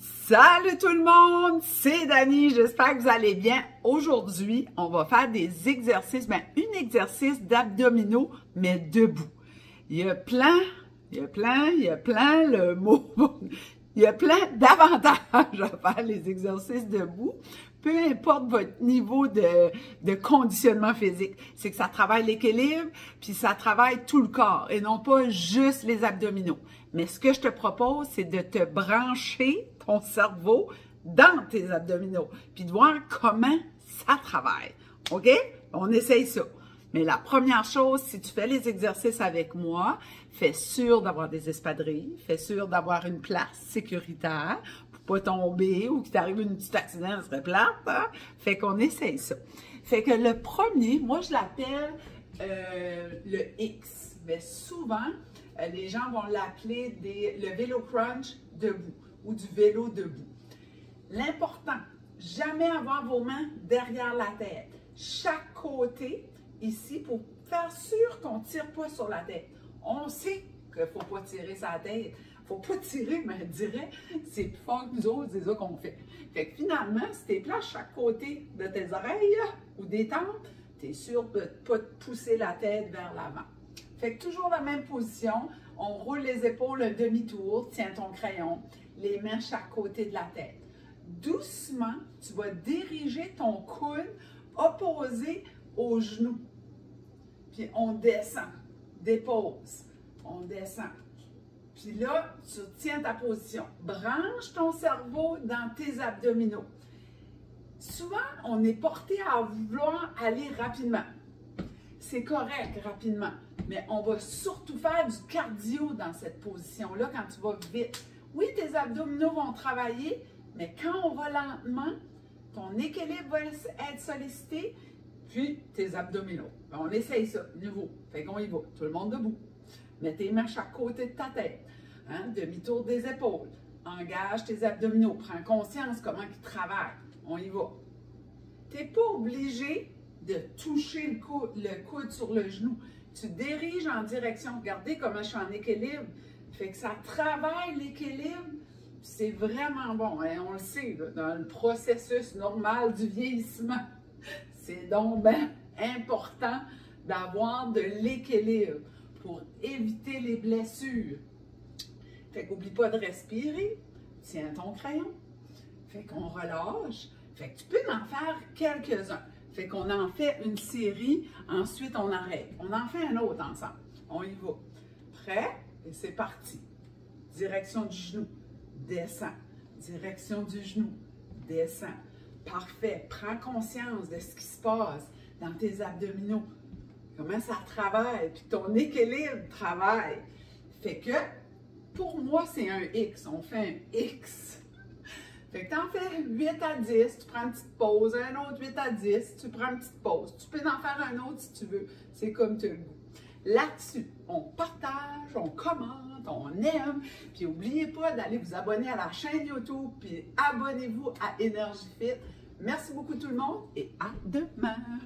Salut tout le monde, c'est Dani, j'espère que vous allez bien. Aujourd'hui, on va faire des exercices, un exercice d'abdominaux, mais debout. Il y a plein le mot, il y a plein d'avantages à faire les exercices debout. Peu importe votre niveau de conditionnement physique, c'est que ça travaille l'équilibre, puis ça travaille tout le corps et non pas juste les abdominaux. Mais ce que je te propose, c'est de te brancher ton cerveau dans tes abdominaux, puis de voir comment ça travaille. OK? On essaye ça. Mais la première chose, si tu fais les exercices avec moi, fais sûr d'avoir des espadrilles, fais sûr d'avoir une place sécuritaire pour pas tomber ou qu'il t'arrive un petit accident, ça serait plate. Hein? Fait qu'on essaye ça. Fait que le premier, moi je l'appelle le X. Mais souvent, les gens vont l'appeler le vélo crunch debout ou du vélo debout. L'important, jamais avoir vos mains derrière la tête. Chaque côté, ici, pour faire sûr qu'on ne tire pas sur la tête. On sait qu'il ne faut pas tirer sa tête. Il ne faut pas tirer, mais je dirais, c'est plus fort que nous autres, c'est ça qu'on fait. Fait que finalement, si tu es place chaque côté de tes oreilles ou des tempes, tu es sûr de ne pas te pousser la tête vers l'avant. Fait que toujours la même position, on roule les épaules un demi-tour, tiens ton crayon, les mains chaque côté de la tête. Doucement, tu vas diriger ton coude opposé au genou. Puis on descend, dépose, on descend. Puis là, tu tiens ta position. Branche ton cerveau dans tes abdominaux. Souvent, on est porté à vouloir aller rapidement. C'est correct, rapidement, mais on va surtout faire du cardio dans cette position-là quand tu vas vite. Oui, tes abdominaux vont travailler, mais quand on va lentement, ton équilibre va être sollicité, puis tes abdominaux. On essaye ça, nouveau. Fait qu'on y va. Tout le monde debout. Mets tes mains à chaque côté de ta tête. Hein? Demi-tour des épaules. Engage tes abdominaux. Prends conscience comment ils travaillent. On y va. Tu n'es pas obligé de toucher le coude sur le genou. Tu diriges en direction. Regardez comment je suis en équilibre. Fait que ça travaille l'équilibre. C'est vraiment bon. Hein? On le sait, là, dans le processus normal du vieillissement. C'est donc bien important d'avoir de l'équilibre pour éviter les blessures. Fait qu'oublie pas de respirer. Tiens ton crayon. Fait qu'on relâche. Fait que tu peux en faire quelques-uns. Fait qu'on en fait une série, ensuite on arrête. On en fait un autre ensemble. On y va. Prêt? Et c'est parti. Direction du genou. Descends. Direction du genou. Descends. Parfait. Prends conscience de ce qui se passe dans tes abdominaux. Comment ça travaille, puis ton équilibre travaille. Fait que, pour moi, c'est un X. On fait un X. Fait que tu en fais 8 à 10, tu prends une petite pause, un autre 8 à 10, tu prends une petite pause. Tu peux en faire un autre si tu veux. C'est comme tu le goût. Là-dessus, on partage, on commente, on aime. Puis n'oubliez pas d'aller vous abonner à la chaîne YouTube, puis abonnez-vous à Énergie Fit. Merci beaucoup tout le monde et à demain!